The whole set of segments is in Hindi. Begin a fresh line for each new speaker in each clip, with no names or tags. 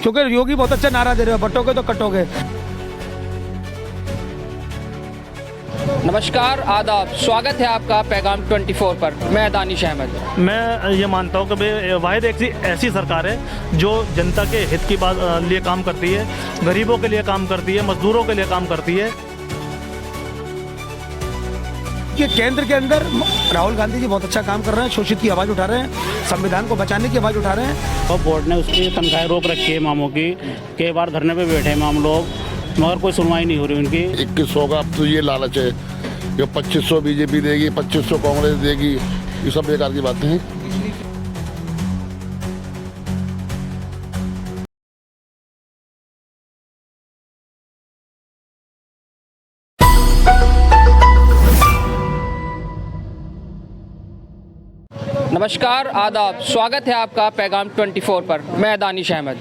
क्योंकि योगी बहुत अच्छा नारा दे रहे हो, बटोगे तो कटोगे।
नमस्कार, आदाब, स्वागत है आपका पैगाम 24 पर। मैं दानिश अहमद।
मैं ये मानता हूँ कि भाई वाहिद एक ऐसी सरकार है जो जनता के हित की बात लिए काम करती है, गरीबों के लिए काम करती है, मजदूरों के लिए काम करती है।
कि केंद्र के अंदर राहुल गांधी जी बहुत अच्छा काम कर रहे हैं, शोषित की आवाज़ उठा रहे हैं, संविधान को बचाने की आवाज़ उठा रहे हैं।
और बोर्ड ने उसकी तनख्वाहें रोक रखी है मामों की, कई बार धरने पे बैठे हैं माम लोग, मगर कोई सुनवाई नहीं हो रही उनकी।
2100 का अब तो ये लालच है, जो 2500 बीजेपी देगी, 2500 कांग्रेस देगी, ये सब बेकार की बातें हैं।
नमस्कार, आदाब, स्वागत है आपका पैगाम 24 पर। मैं दानिश अहमद।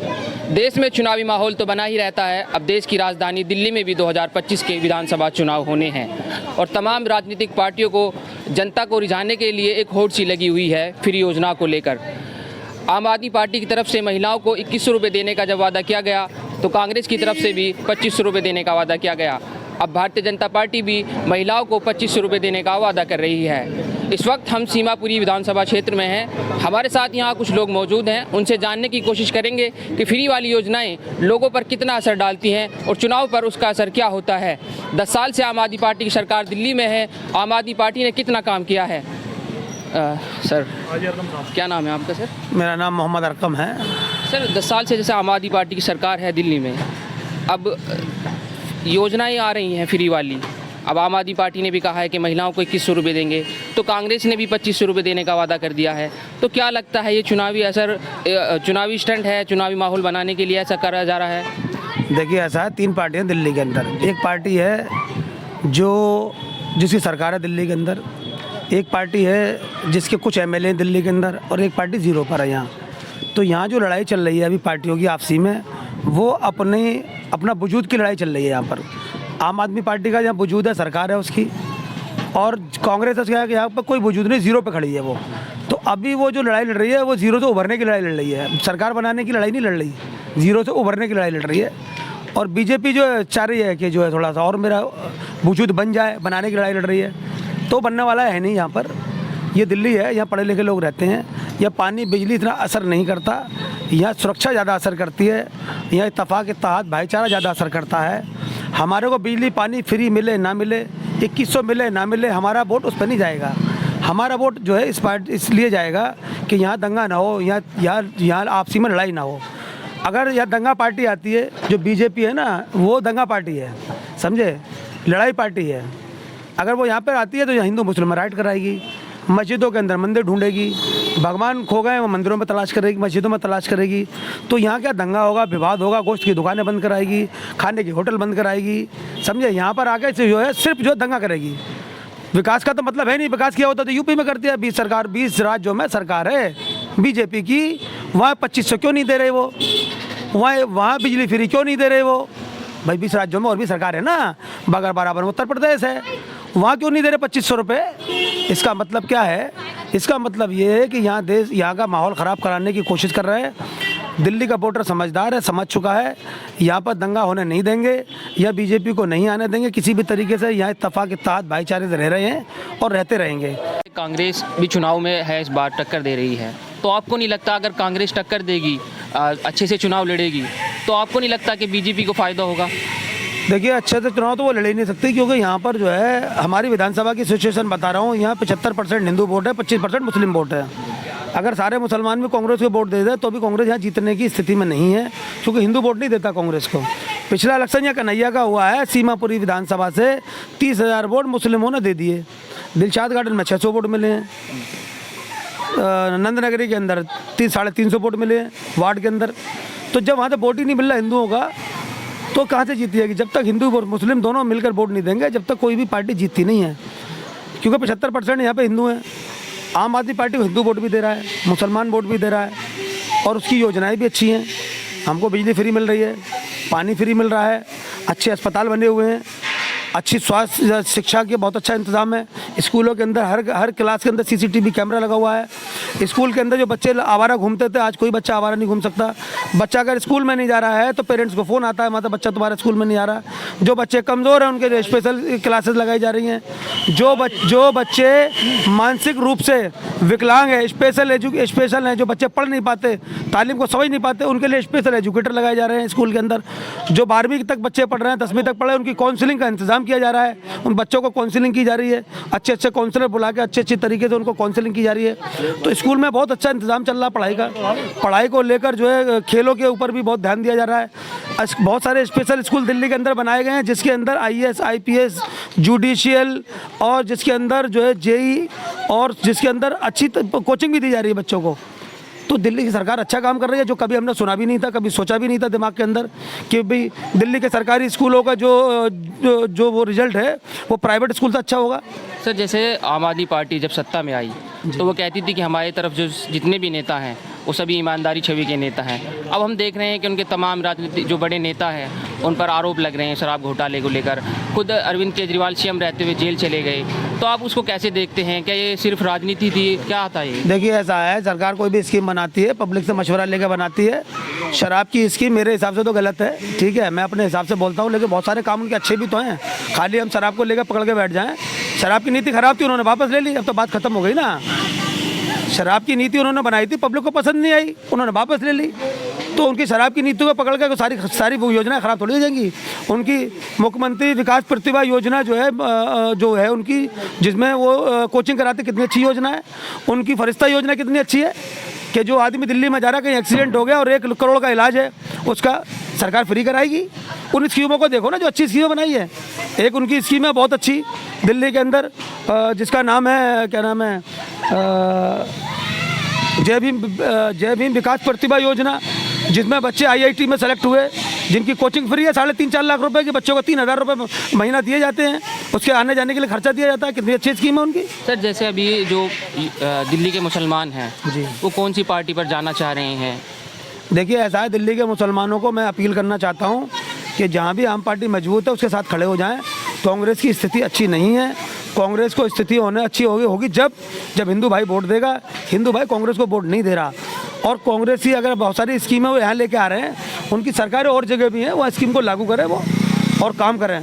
देश में चुनावी माहौल तो बना ही रहता है। अब देश की राजधानी दिल्ली में भी 2025 के विधानसभा चुनाव होने हैं और तमाम राजनीतिक पार्टियों को जनता को रिझाने के लिए एक होड़ सी लगी हुई है फ्री योजना को लेकर। आम आदमी पार्टी की तरफ से महिलाओं को 2100 रुपये देने का जब वादा किया गया तो कांग्रेस की तरफ से भी 2500 रुपये देने का वादा किया गया। अब भारतीय जनता पार्टी भी महिलाओं को 2500 रुपये देने का वादा कर रही है। इस वक्त हम सीमापुरी विधानसभा क्षेत्र में हैं। हमारे साथ यहाँ कुछ लोग मौजूद हैं, उनसे जानने की कोशिश करेंगे कि फ्री वाली योजनाएं लोगों पर कितना असर डालती हैं और चुनाव पर उसका असर क्या होता है। 10 साल से आम आदमी पार्टी की सरकार दिल्ली में है, आम आदमी पार्टी ने कितना काम किया है। सर, क्या नाम है आपका? सर,
मेरा नाम मोहम्मद अरकम है।
सर, 10 साल से जैसे आम आदमी पार्टी की सरकार है दिल्ली में, अब योजनाएं आ रही हैं फ्री वाली। अब आम आदमी पार्टी ने भी कहा है कि महिलाओं को 2100 रुपये देंगे, तो कांग्रेस ने भी 2500 रुपये देने का वादा कर दिया है। तो क्या लगता है ये चुनावी असर, चुनावी स्टंट है, चुनावी माहौल बनाने के लिए ऐसा करा जा रहा है?
देखिए, ऐसा है, 3 पार्टियाँ दिल्ली के अंदर। एक पार्टी है जिसकी सरकार है दिल्ली के अंदर, एक पार्टी है जिसके कुछ एमएलए हैं दिल्ली के अंदर, और एक पार्टी ज़ीरो पर है यहाँ। तो यहाँ जो लड़ाई चल रही है अभी पार्टियों की आपसी में, वो अपना वजूद की लड़ाई चल रही है। यहाँ पर आम आदमी पार्टी का यहाँ वजूद है, सरकार है उसकी, और कांग्रेस का है कि यहाँ पर कोई वजूद नहीं, ज़ीरो पे खड़ी है वो। तो अभी वो जो लड़ाई लड़ रही है वो ज़ीरो से उभरने की लड़ाई लड़ रही है, सरकार बनाने की लड़ाई नहीं लड़ रही, ज़ीरो से उभरने की लड़ाई लड़ रही है। और बीजेपी जो चाह रही है कि जो है थोड़ा सा और मेरा वजूद बन जाए, बनाने की लड़ाई लड़ रही है। तो बनने वाला है नहीं यहाँ पर। ये दिल्ली है, यहाँ पढ़े लिखे लोग रहते हैं, यहाँ पानी बिजली इतना असर नहीं करता, यहाँ सुरक्षा ज़्यादा असर करती है, यहाँ इत्तेफाक इत्तेहाद भाईचारा ज़्यादा असर करता है। हमारे को बिजली पानी फ्री मिले ना मिले, 2100 मिले ना मिले, हमारा वोट उस पर नहीं जाएगा। हमारा वोट जो है इसलिए जाएगा कि यहाँ दंगा ना हो, यहाँ आपसी में लड़ाई ना हो। अगर यहाँ दंगा पार्टी आती है, जो बीजेपी है ना, वो दंगा पार्टी है, समझे, लड़ाई पार्टी है। अगर वो यहाँ पर आती है तो यहाँ हिंदू मुस्लिम राइट कराएगी, मस्जिदों के अंदर मंदिर ढूंढेगी, भगवान खो गए वो मंदिरों में तलाश करेगी, मस्जिदों में तलाश करेगी। तो यहाँ क्या दंगा होगा, विवाद होगा, गोश्त की दुकानें बंद कराएगी, खाने की होटल बंद कराएगी, समझे। यहाँ पर आके जो है सिर्फ जो दंगा करेगी। विकास का तो मतलब है नहीं। विकास किया होता तो यूपी में करती है। 20 राज्यों में सरकार है बीजेपी की, वहाँ 2500 क्यों नहीं दे रहे वो, वहाँ बिजली फ्री क्यों नहीं दे रहे वो। भाई 20 राज्यों में और भी सरकार है ना, बराबर में उत्तर प्रदेश है, वहाँ क्यों नहीं दे रहे 2500 रुपये। इसका मतलब क्या है? इसका मतलब ये है कि यहाँ का माहौल ख़राब कराने की कोशिश कर रहे हैं। दिल्ली का वोटर समझदार है, समझ चुका है, यहाँ पर दंगा होने नहीं देंगे, या बीजेपी को नहीं आने देंगे किसी भी तरीके से। यहाँ इत्तेफाक इत्तेहाद भाईचारे से रह रहे हैं और रहते रहेंगे।
कांग्रेस भी चुनाव में है, इस बार टक्कर दे रही है, तो आपको नहीं लगता अगर कांग्रेस टक्कर देगी, अच्छे से चुनाव लड़ेगी, तो आपको नहीं लगता कि बीजेपी को फ़ायदा होगा?
देखिए, अच्छे से चुनाव तो वो लड़ ही नहीं सकती, क्योंकि यहाँ पर जो है हमारी विधानसभा की सिचुएशन बता रहा हूँ, यहाँ 75% हिंदू वोट है, 25% मुस्लिम वोट है। अगर सारे मुसलमान भी कांग्रेस को वोट दे दे तो भी कांग्रेस यहाँ जीतने की स्थिति में नहीं है, क्योंकि हिंदू वोट नहीं देता कांग्रेस को। पिछला इलेक्शन यहाँ कन्हैया का हुआ है, सीमापुरी विधानसभा से 30,000 वोट मुस्लिमों ने दे दिए। दिलशाद गार्डन में 600 वोट मिले हैं, नंदनगरी के अंदर 350 वोट मिले हैं वार्ड के अंदर। तो जब वहाँ से वोट ही नहीं मिल रहा हिंदुओं का, तो कहाँ से जीती जब तक हिंदू और मुस्लिम दोनों मिलकर वोट नहीं देंगे, जब तक कोई भी पार्टी जीतती नहीं है। क्योंकि 75% यहाँ पे हिंदू हैं। आम आदमी पार्टी को हिंदू वोट भी दे रहा है, मुसलमान वोट भी दे रहा है, और उसकी योजनाएं भी अच्छी हैं। हमको बिजली फ्री मिल रही है, पानी फ्री मिल रहा है, अच्छे अस्पताल बने हुए हैं, अच्छी स्वास्थ्य शिक्षा के बहुत अच्छा इंतज़ाम है। स्कूलों के अंदर हर क्लास के अंदर CCTV कैमरा लगा हुआ है। स्कूल के अंदर जो बच्चे आवारा घूमते थे, आज कोई बच्चा आवारा नहीं घूम सकता। बच्चा अगर स्कूल में नहीं जा रहा है तो पेरेंट्स को फ़ोन आता है, मतलब बच्चा तुम्हारा स्कूल में नहीं आ रहा। जो बच्चे कमज़ोर हैं उनके लिए स्पेशल क्लासेस लगाई जा रही हैं। जो बच्चे मानसिक रूप से विकलांग है, स्पेशल हैं, जो बच्चे पढ़ नहीं पाते, तालीम को समझ नहीं पाते, उनके लिए स्पेशल एजुकेटर लगाए जा रहे हैं स्कूल के अंदर। जो 12वीं तक बच्चे पढ़ रहे हैं, 10वीं तक पढ़ रहे हैं, उनकी काउंसलिंग का इंतजाम किया जा रहा है। उन बच्चों को काउंसलिंग की जा रही है, अच्छे काउंसलर बुला के अच्छे तरीके से उनको काउंसलिंग की जा रही है। तो स्कूल में बहुत अच्छा इंतजाम चल रहा है पढ़ाई का। पढ़ाई को लेकर जो है खेलों के ऊपर भी बहुत ध्यान दिया जा रहा है। बहुत सारे स्पेशल स्कूल दिल्ली के अंदर बनाए गए हैं, जिसके अंदर IAS IPS जुडिशियल और जिसके अंदर जो है JEE और जिसके अंदर अच्छी कोचिंग भी दी जा रही है बच्चों को। तो दिल्ली की सरकार अच्छा काम कर रही है, जो कभी हमने सुना भी नहीं था, कभी सोचा भी नहीं था दिमाग के अंदर कि भाई दिल्ली के सरकारी स्कूलों का जो वो रिजल्ट है वो प्राइवेट स्कूल से अच्छा होगा।
सर, जैसे आम आदमी पार्टी जब सत्ता में आई तो वो कहती थी कि हमारी तरफ जो जितने भी नेता हैं वो सभी ईमानदारी छवि के नेता हैं। अब हम देख रहे हैं कि उनके तमाम राजनीतिक जो बड़े नेता हैं उन पर आरोप लग रहे हैं शराब घोटाले को लेकर। खुद अरविंद केजरीवाल CM रहते हुए जेल चले गए, तो आप उसको कैसे देखते हैं? क्या ये सिर्फ राजनीति थी, क्या आता है?
देखिए, ऐसा है, सरकार कोई भी स्कीम बनाती है पब्लिक से मशवरा लेकर बनाती है। शराब की स्कीम मेरे हिसाब से तो गलत है, ठीक है, मैं अपने हिसाब से बोलता हूँ, लेकिन बहुत सारे काम उनके अच्छे भी तो हैं। खाली हम शराब को लेकर पकड़ के बैठ जाएँ। शराब की नीति खराब थी, उन्होंने वापस ले ली, अब तो बात खत्म हो गई ना। शराब की नीति उन्होंने बनाई थी, पब्लिक को पसंद नहीं आई, उन्होंने वापस ले ली। तो उनकी शराब की नीति को पकड़ कर सारी वो योजनाएं खराब थोड़ी हो जाएंगी। उनकी मुख्यमंत्री विकास प्रतिभा योजना जो है उनकी, जिसमें वो कोचिंग कराते, कितनी अच्छी योजना है। उनकी फरिश्ता योजना कितनी अच्छी है कि जो आदमी दिल्ली में जा रहा है, कहीं एक्सीडेंट हो गया और 1 करोड़ का इलाज है, उसका सरकार फ्री कराएगी। उन स्कीमों को देखो ना, जो अच्छी स्कीमें बनाई है। एक उनकी स्कीम है बहुत अच्छी दिल्ली के अंदर, जिसका नाम है, क्या नाम है, जय भीम विकास प्रतिभा योजना, जिसमें बच्चे IIT में सेलेक्ट हुए, जिनकी कोचिंग फ्री है। 3.5-4 लाख रुपए के बच्चों को 3,000 रुपये महीना दिए जाते हैं, उसके आने जाने के लिए खर्चा दिया जाता है। कितनी अच्छी स्कीम है उनकी।
सर, जैसे अभी जो दिल्ली के मुसलमान हैं
जी,
वो कौन सी पार्टी पर जाना चाह रहे हैं?
देखिए, ऐसा है, दिल्ली के मुसलमानों को मैं अपील करना चाहता हूँ कि जहाँ भी आम पार्टी मजबूत है उसके साथ खड़े हो जाएं। कांग्रेस की स्थिति अच्छी नहीं है। कांग्रेस को स्थिति अच्छी होगी जब हिंदू भाई वोट देगा। हिंदू भाई कांग्रेस को वोट नहीं दे रहा, और कांग्रेस ही अगर बहुत सारी स्कीमें वो यहाँ लेके आ रहे हैं, उनकी सरकारें और जगह भी हैं, वो स्कीम को लागू करें वो और काम करें।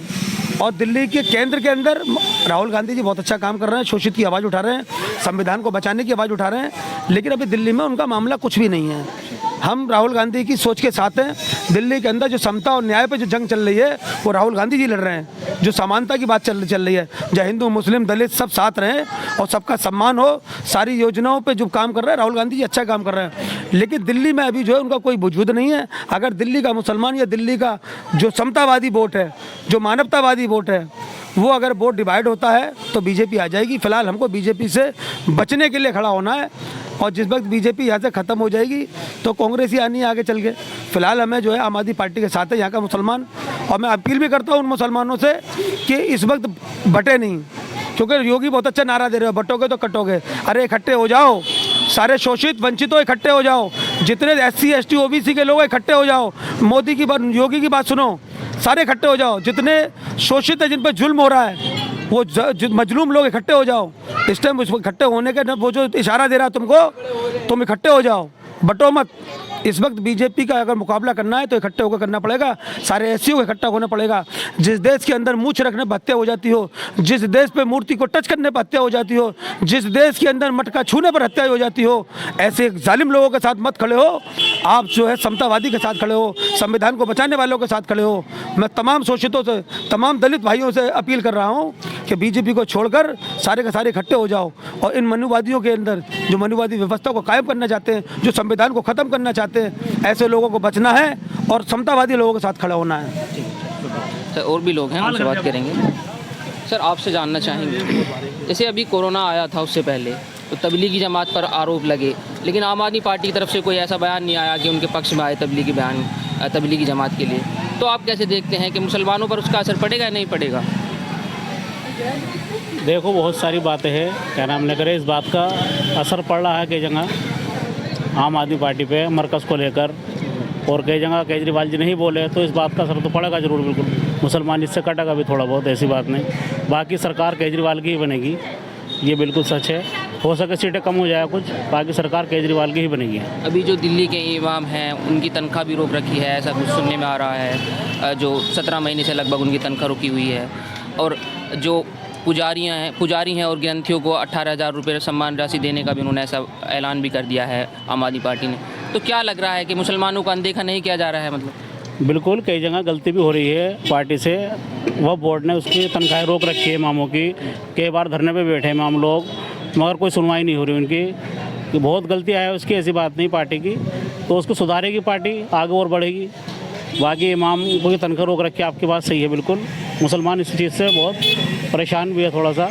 और दिल्ली के केंद्र के अंदर राहुल गांधी जी बहुत अच्छा काम कर रहे हैं, शोषित की आवाज़ उठा रहे हैं, संविधान को बचाने की आवाज़ उठा रहे हैं, लेकिन अभी दिल्ली में उनका मामला कुछ भी नहीं है। हम राहुल गांधी की सोच के साथ हैं। दिल्ली के अंदर जो समता और न्याय पे जो जंग चल रही है वो राहुल गांधी जी लड़ रहे हैं। जो समानता की बात चल रही है, जहाँ हिंदू मुस्लिम दलित सब साथ रहें और सबका सम्मान हो, सारी योजनाओं पे जो काम कर रहे हैं राहुल गांधी जी अच्छा काम कर रहे हैं। लेकिन दिल्ली में अभी जो है उनका कोई वजूद नहीं है। अगर दिल्ली का मुसलमान या दिल्ली का जो समतावादी वोट है, जो मानवतावादी वोट है, वो अगर वोट डिवाइड होता है तो बीजेपी आ जाएगी। फिलहाल हमको बीजेपी से बचने के लिए खड़ा होना है, और जिस वक्त बीजेपी यहाँ से ख़त्म हो जाएगी तो कांग्रेस ही आनी है आगे चल के। फिलहाल हमें जो है आम आदमी पार्टी के साथ है यहाँ का मुसलमान, और मैं अपील भी करता हूँ उन मुसलमानों से कि इस वक्त बटे नहीं, क्योंकि योगी बहुत अच्छा नारा दे रहे हो, बटोगे तो कटोगे। अरे इकट्ठे हो जाओ, सारे शोषित वंचितों इकट्ठे हो जाओ, जितने SC ST OBC के लोग इकट्ठे हो जाओ, मोदी की बात, योगी की बात सुनो, सारे इकट्ठे हो जाओ। जितने शोषित है, जिन पर जुल्म हो रहा है, वो मजलूम लोग इकट्ठे हो जाओ। इस टाइम इकट्ठे होने का वो जो इशारा दे रहा है तुमको, तुम इकट्ठे हो जाओ, बटो मत। इस वक्त बीजेपी का अगर मुकाबला करना है तो इकट्ठे होकर करना पड़ेगा, सारे SC को इकट्ठा होना पड़ेगा। जिस देश के अंदर मूछ रखने पर हत्या हो जाती हो, जिस देश पे मूर्ति को टच करने पर हत्या हो जाती हो, जिस देश के अंदर मटका छूने पर हत्या हो जाती हो, ऐसे जालिम लोगों के साथ मत खड़े हो। आप जो है समतावादी के साथ खड़े हो, संविधान को बचाने वालों के साथ खड़े हो। मैं तमाम शोषितों से, तमाम दलित भाइयों से अपील कर रहा हूँ कि बीजेपी को छोड़कर सारे के सारे इकट्ठे हो जाओ, और इन मनुवादियों के अंदर जो मनुवादी व्यवस्था को कायम करना चाहते हैं, जो संविधान को ख़त्म करना चाहते हैं, ऐसे लोगों को बचना है और समतावादी लोगों के साथ खड़ा होना है।
सर, और भी लोग हैं, उनसे बात करेंगे। सर, आपसे जानना चाहेंगे, जैसे अभी कोरोना आया था उससे पहले तो तबलीगी जमात पर आरोप लगे, लेकिन आम आदमी पार्टी की तरफ से कोई ऐसा बयान नहीं आया कि उनके पक्ष में आए तबलीगी जमात के लिए। तो आप कैसे देखते हैं कि मुसलमानों पर उसका असर पड़ेगा या नहीं पड़ेगा?
देखो, बहुत सारी बातें हैं, क्या नाम न करे, इस बात का असर पड़ रहा है कई जगह आम आदमी पार्टी पे, मरकज़ को लेकर, और कई जगह केजरीवाल जी नहीं बोले तो इस बात का असर तो पड़ेगा ज़रूर, बिल्कुल। मुसलमान इससे कटेगा भी थोड़ा बहुत, ऐसी बात नहीं। बाकी सरकार केजरीवाल की ही बनेगी। ये बिल्कुल सच है। हो सके सीटें कम हो जाए कुछ, बाकी सरकार केजरीवाल की ही बनेगी।
अभी जो दिल्ली के इमाम हैं उनकी तनख्वाह भी रोक रखी है, ऐसा कुछ सुनने में आ रहा है। जो 17 महीने से लगभग उनकी तनख्वाह रुकी हुई है। और जो पुजारी हैं और ग्रंथियों को 18,000 रुपये सम्मान राशि देने का भी उन्होंने ऐसा ऐलान भी कर दिया है आम आदमी पार्टी ने। तो क्या लग रहा है कि मुसलमानों को अनदेखा नहीं किया जा रहा है? मतलब
बिल्कुल, कई जगह गलती भी हो रही है पार्टी से। वह बोर्ड ने उसकी तनख्वाहें रोक रखी है इमामों की। कई बार धरने पे बैठे इमाम लोग, मगर कोई सुनवाई नहीं हो रही उनकी। कि बहुत गलतियाँ है उसकी, ऐसी बात नहीं पार्टी की। तो उसको सुधारेगी पार्टी, आगे और बढ़ेगी। बाकी इमाम को तनख्वाह रोक रखी है, आपकी बात सही है बिल्कुल। मुसलमान इस चीज़ से बहुत परेशान भी है थोड़ा सा।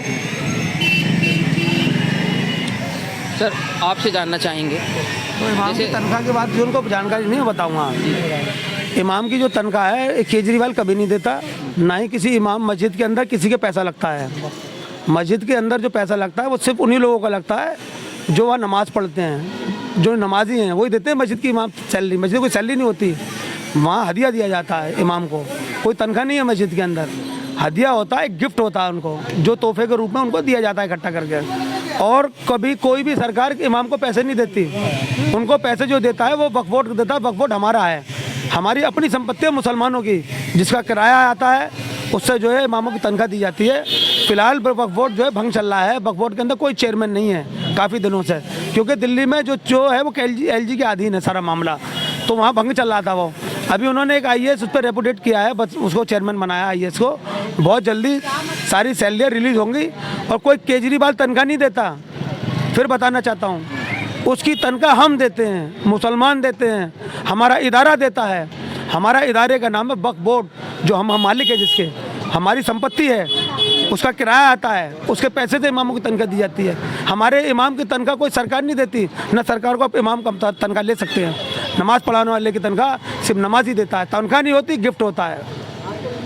सर, आपसे जानना चाहेंगे,
तो इमाम की तनख्वाह के बाद जो उनको जानकारी नहीं बताऊँगा। इमाम की जो तनख्वाह है केजरीवाल कभी नहीं देता, ना ही किसी इमाम मस्जिद के अंदर किसी के पैसा लगता है। मस्जिद के अंदर जो पैसा लगता है वो सिर्फ उन्हीं लोगों का लगता है जो वहाँ नमाज़ पढ़ते हैं, जो नमाजी हैं वही देते हैं मस्जिद की इमाम सैलरी। मस्जिद कोई सैलरी नहीं होती, वहाँ हदिया दिया जाता है इमाम को। कोई तनख्वाह नहीं है मस्जिद के अंदर, हदिया होता है, एक गिफ्ट होता है उनको, जो तोहफे के रूप में उनको दिया जाता है इकट्ठा करके। और कभी कोई भी सरकार इमाम को पैसे नहीं देती, उनको पैसे जो देता है वो वक्फ बोर्ड देता है। वक्फ बोर्ड हमारा है, हमारी अपनी संपत्ति है मुसलमानों की, जिसका किराया आता है उससे जो है इमामों की तनख्वाह दी जाती है। फिलहाल वक्फ बोर्ड जो है भंग चल रहा है। वक्फ बोर्ड के अंदर कोई चेयरमैन नहीं है काफ़ी दिनों से, क्योंकि दिल्ली में जो है वो एलजी के अधीन है सारा मामला, तो वहाँ भंग चल रहा था वो। अभी उन्होंने एक आईएएस उस पर रेपुटेट किया है, बस उसको चेयरमैन बनाया आईएएस को। बहुत जल्दी सारी सैलरियाँ रिलीज़ होंगी। और कोई केजरीवाल तनख्वाह नहीं देता, फिर बताना चाहता हूँ, उसकी तनख्वाह हम देते हैं, मुसलमान देते हैं, हमारा इदारा देता है। हमारा इदारे का नाम है वक्फ बोर्ड, जो हम मालिक है, जिसके हमारी संपत्ति है, उसका किराया आता है, उसके पैसे से इमामों की तनख्वाह दी जाती है। हमारे इमाम की तनख्वाह कोई सरकार नहीं देती, न सरकार को आप इमाम का तनख्वाह ले सकते हैं। नमाज़ पढ़ाने वाले की तनख्वाह सिर्फ नमाज ही देता है, तनख्वाह नहीं होती, गिफ्ट होता है।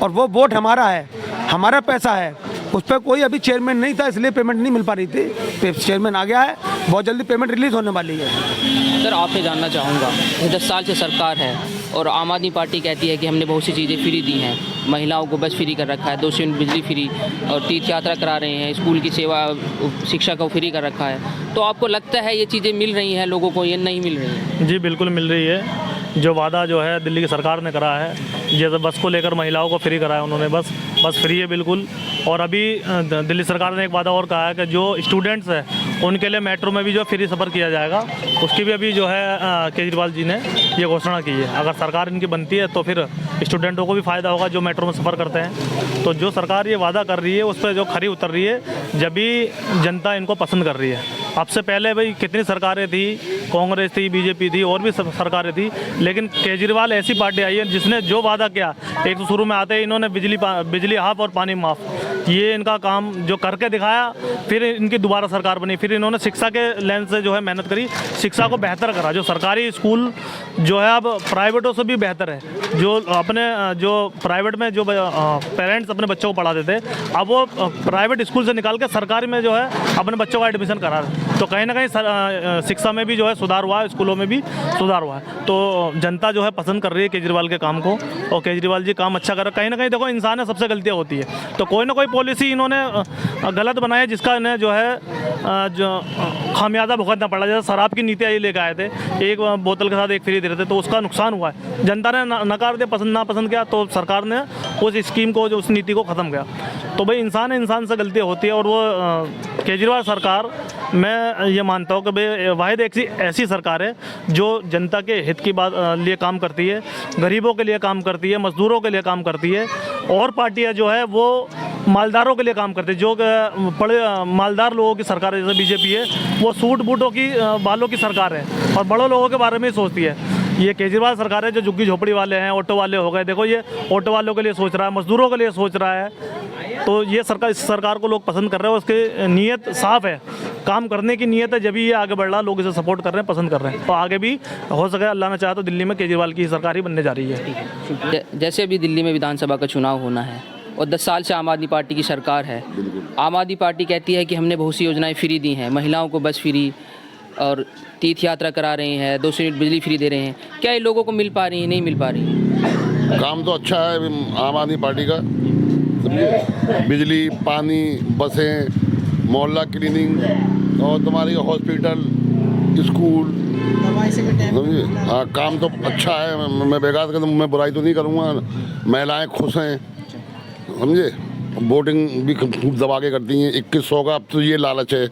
और वो बोर्ड हमारा है, हमारा पैसा है, उस पर कोई अभी चेयरमैन नहीं था, इसलिए पेमेंट नहीं मिल पा रही थी। चेयरमैन आ गया है, बहुत जल्दी पेमेंट रिलीज़ होने वाली है।
सर, आपसे जानना चाहूँगा, 10 साल से सरकार है और आम आदमी पार्टी कहती है कि हमने बहुत सी चीज़ें फ्री दी हैं। महिलाओं को बस फ्री कर रखा है, 200 यूनिट बिजली फ्री, और तीर्थ यात्रा करा रहे हैं, स्कूल की सेवा शिक्षा को फ्री कर रखा है। तो आपको लगता है ये चीज़ें मिल रही हैं लोगों को, ये नहीं मिल रही हैं?
जी बिल्कुल मिल रही है। जो वादा जो है दिल्ली की सरकार ने करा है, जैसे बस को लेकर महिलाओं को फ्री कराया उन्होंने, बस फ्री है बिल्कुल। और अभी दिल्ली सरकार ने एक वादा और कहा है कि जो स्टूडेंट्स हैं उनके लिए मेट्रो में भी जो फ्री सफ़र किया जाएगा, उसकी भी अभी जो है केजरीवाल जी ने ये घोषणा की है। अगर सरकार इनकी बनती है तो फिर स्टूडेंटों को भी फ़ायदा होगा जो मेट्रो में सफ़र करते हैं। तो जो सरकार ये वादा कर रही है उस पर जो खरी उतर रही है, जब भी जनता इनको पसंद कर रही है। अब से पहले भाई कितनी सरकारें थी, कांग्रेस थी, बीजेपी थी, और भी सरकारें थी, लेकिन केजरीवाल ऐसी पार्टी आई है जिसने जो वादा किया, एक तो शुरू में आते ही इन्होंने बिजली हाफ और पानी माफ़, ये इनका काम जो करके दिखाया। फिर इनकी दोबारा सरकार बनी, फिर इन्होंने शिक्षा के लेंस से जो है मेहनत करी, शिक्षा को बेहतर करा। जो सरकारी स्कूल जो है अब प्राइवेटों से भी बेहतर है। जो प्राइवेट में जो पेरेंट्स अपने बच्चों को पढ़ाते थे, अब वो प्राइवेट स्कूल से निकाल के सरकारी में जो है अपने बच्चों का एडमिशन करा रहे। तो कहीं ना कहीं शिक्षा में भी जो है सुधार हुआ है, स्कूलों में भी सुधार हुआ है। तो जनता जो है पसंद कर रही है केजरीवाल के काम को, और केजरीवाल जी काम अच्छा कर रहे हैं। कहीं ना कहीं देखो, इंसान है, सबसे गलतियाँ होती है, तो कोई ना कोई पॉलिसी इन्होंने गलत बनाई है जिसका इन्हें जो है जो खामियाजा भुगतना पड़ा। जैसे शराब की नीतियाँ ये लेकर आए थे, एक बोतल के साथ एक फ्री दे रहे थे, तो उसका नुकसान हुआ है। जनता ने नकार दिया, नापसंद किया, तो सरकार ने उस स्कीम को, जो उस नीति को ख़त्म किया। तो भाई इंसान है, इंसान से गलतियाँ होती है। और वो केजरीवाल सरकार, मैं ये मानता हूँ कि भाई वाहिद एक ऐसी सरकार है जो जनता के हित की लिए काम करती है, गरीबों के लिए काम करती है, मजदूरों के लिए काम करती है। और पार्टियाँ जो है वो मालदारों के लिए काम करती है। जो बड़े मालदार लोगों की सरकार है, जैसे बीजेपी है, वो सूट बूटों की बालों की सरकार है और बड़ों लोगों के बारे में ही सोचती है। ये केजरीवाल सरकार है जो झुग्गी झोपड़ी वाले हैं, ऑटो वाले हो गए, देखो ये ऑटो वालों के लिए सोच रहा है, मजदूरों के लिए सोच रहा है। तो ये सरकार, इस सरकार को लोग पसंद कर रहे हैं, उसकी नीयत साफ़ है, काम करने की नीयत है, जब ये आगे बढ़ रहा, लोग इसे सपोर्ट कर रहे हैं, पसंद कर रहे हैं। तो आगे भी हो सके, अल्लाह ने चाहा तो दिल्ली में केजरीवाल की सरकार ही बनने जा रही है।
जैसे अभी दिल्ली में विधानसभा का चुनाव होना है और 10 साल से आम आदमी पार्टी की सरकार है। आम आदमी पार्टी कहती है कि हमने बहुत सी योजनाएं फ्री दी हैं, महिलाओं को बस फ्री और तीर्थ यात्रा करा रहे हैं, 200 यूनिट बिजली फ्री दे रहे हैं। क्या ये लोगों को मिल पा रही है? नहीं मिल पा रही है।
काम तो अच्छा है आम आदमी पार्टी का, बिजली, पानी, बसें, मोहल्ला क्लीनिंग और तुम्हारी हॉस्पिटल, स्कूल, समझे। हाँ, काम तो अच्छा है, मैं बेकार कर, मैं बुराई तो नहीं करूँगा। महिलाएं खुश हैं, समझे। वोटिंग भी खूब दबा के करती हैं। 2100 का अब तो ये लालच है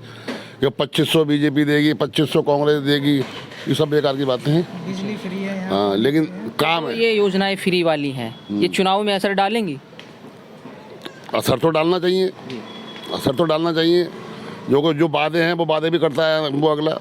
कि 2500 बीजेपी देगी, 2500 कांग्रेस देगी, ये सब बेकार की बातें हैं।
बिजली फ्री है।
हाँ, लेकिन काम
तो
है।
ये योजनाएं फ्री वाली हैं, ये चुनाव में असर डालेंगी?
असर तो डालना चाहिए, असर तो डालना चाहिए। जो वादे हैं वो वादे भी करता है वो अगला,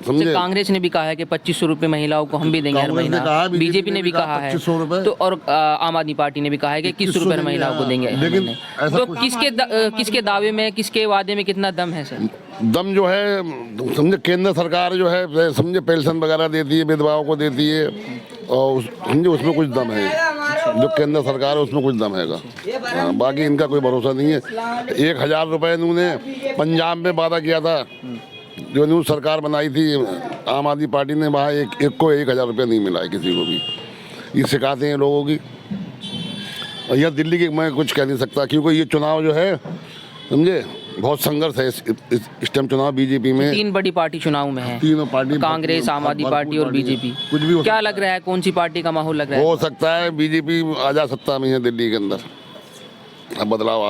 समझे।
कांग्रेस ने भी कहा है कि 2500 रुपये महिलाओं को हम भी देंगे हर
कांग्रेस ने
महीना।
कहा,
बीजेपी ने भी कहा है
2500 रुपये।
तो, और आम आदमी पार्टी ने भी कहा है कि 2100 रुपये हर महिलाओं को देंगे हर
लेकिन
महीने।
ऐसा
तो
कुछ-
किसके दावे में, किसके वादे में कितना दम है सर?
दम जो है, समझे, केंद्र सरकार जो है, समझे, पेंशन वगैरह देती है, विधवाओं को देती है, और समझे उसमें कुछ दम है। जो केंद्र सरकार है उसमें कुछ दम हैगा। हाँ, बाकी इनका कोई भरोसा नहीं है। 1000 रुपये इन्होंने पंजाब में वादा किया था, जो न्यूज़ सरकार बनाई थी आम आदमी पार्टी ने, वहाँ एक को 1000 रुपये नहीं मिला है किसी को भी। ये शिकायतें हैं लोगों की। और यहाँ दिल्ली की मैं कुछ कह नहीं सकता, क्योंकि ये चुनाव जो है, समझे, बहुत संघर्ष है इस टाइम चुनाव बीजेपी में।
3 बड़ी पार्टी चुनाव में है,
तीनों पार्टी,
कांग्रेस, आम आदमी पार्टी और बीजेपी।
कुछ भी
क्या लग रहा है, कौन सी पार्टी का माहौल लग रहा है?
हो सकता है बीजेपी आ जा सत्ता में है दिल्ली के अंदर। अब बदलाव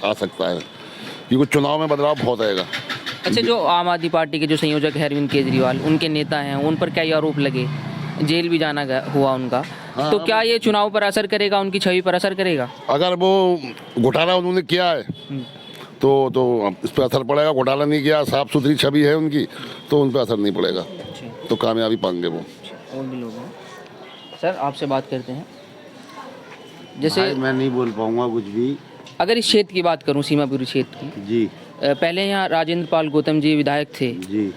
आ सकता है, क्योंकि चुनाव में बदलाव बहुत आएगा।
अच्छा, जो आम आदमी पार्टी के जो संयोजक है अरविंद केजरीवाल, उनके नेता हैं, उन पर क्या ये आरोप लगे, जेल भी जाना हुआ उनका, तो क्या ये चुनाव पर असर करेगा, उनकी छवि पर असर करेगा?
अगर वो घोटाला उन्होंने किया है तो इस पर असर पड़ेगा। घोटाला नहीं किया, साफ सुथरी छवि है उनकी, तो उन पर असर नहीं पड़ेगा, तो कामयाबी पाएंगे वो।
और भी लोग हैं सर, आपसे बात करते हैं। जैसे
मैं नहीं बोल पाऊंगा कुछ भी।
अगर इस क्षेत्र की बात करूं, सीमापुरी क्षेत्र की,
जी
पहले यहाँ राजेंद्र पाल गौतम जी विधायक थे,
जी।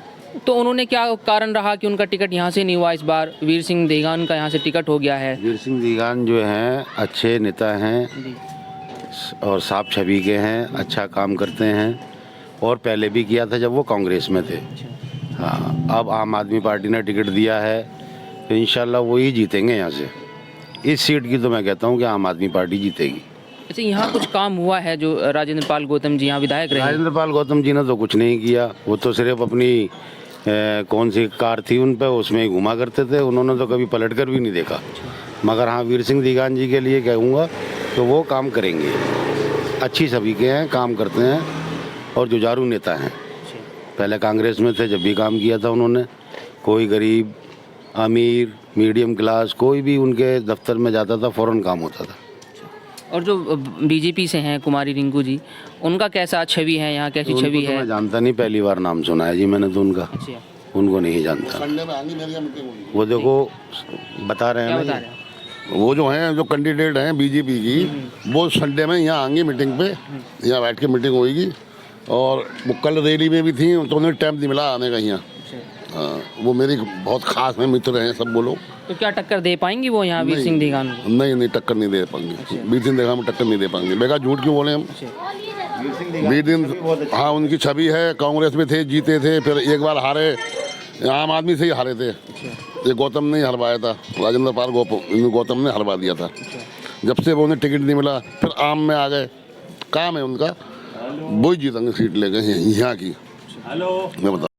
तो उन्होंने क्या कारण रहा कि उनका टिकट यहाँ से नहीं हुआ? इस बार वीर सिंह देगान का यहाँ से टिकट हो गया है।
वीर सिंह दीगान जो हैं अच्छे नेता हैं
जी।
और साफ छवि के हैं, अच्छा काम करते हैं, और पहले भी किया था जब वो कांग्रेस में थे। हाँ, अब आम आदमी पार्टी ने टिकट दिया है तो इंशाल्लाह वो ही जीतेंगे यहाँ से। इस सीट की तो मैं कहता हूँ कि आम आदमी पार्टी जीतेगी।
अच्छा, यहाँ कुछ काम हुआ है जो राजेंद्र पाल गौतम जी यहाँ विधायक रहे?
राजेंद्र पाल गौतम जी ने तो कुछ नहीं किया, वो तो सिर्फ अपनी कौन सी कार थी उन पर, उसमें ही घुमा करते थे। उन्होंने तो कभी पलट कर भी नहीं देखा। मगर हाँ, वीर सिंह दीगान जी के लिए कहूँगा तो वो काम करेंगे, अच्छी छवि के हैं, काम करते हैं और जुझारू नेता हैं। पहले कांग्रेस में थे, जब भी काम किया था उन्होंने, कोई गरीब, अमीर, मीडियम क्लास, कोई भी उनके दफ्तर में जाता था फ़ौरन काम होता था।
और जो बीजेपी से हैं कुमारी रिंकू जी, उनका कैसा छवि है यहाँ, कैसी
उनको
छवि
तो
है?
मैं जानता नहीं, पहली बार नाम सुना है जी मैंने तो उनका,
अच्छा,
उनको नहीं जानता।
संडे में आनी मेरी मीटिंग होगी।
वो देखो बता रहे
क्या
हैं
बता
ना
रहे हैं?
वो जो हैं, जो कैंडिडेट हैं बीजेपी की, वो संडे में यहाँ आएंगे मीटिंग पे, यहाँ बैठ के मीटिंग होगी। और वो कल रैली में भी थी, तो उन्हें टाइम नहीं मिला आने का यहाँ। हाँ, वो मेरी बहुत खास हैं, मित्र हैं सब वो लोग।
तो क्या टक्कर दे पाएंगी वो यहाँ वीर सिंह देगान को?
नहीं, टक्कर नहीं दे पाएंगे। वीर सिंह देगान में टक्कर नहीं दे पाएंगे। बेकार झूठ क्यों बोले हम। वीर सिंह, हाँ, उनकी छवि है, कांग्रेस में थे, जीते थे, फिर एक बार हारे, आम आदमी से ही हारे थे। ये गौतम ने हरवाया था, राजेंद्र पाल गौतम ने हरवा दिया था। जब से वो उन्हें टिकट नहीं मिला, फिर आम में आ गए। काम है उनका, वो ही जीतेंगे सीट लेके यहाँ की। मैं बता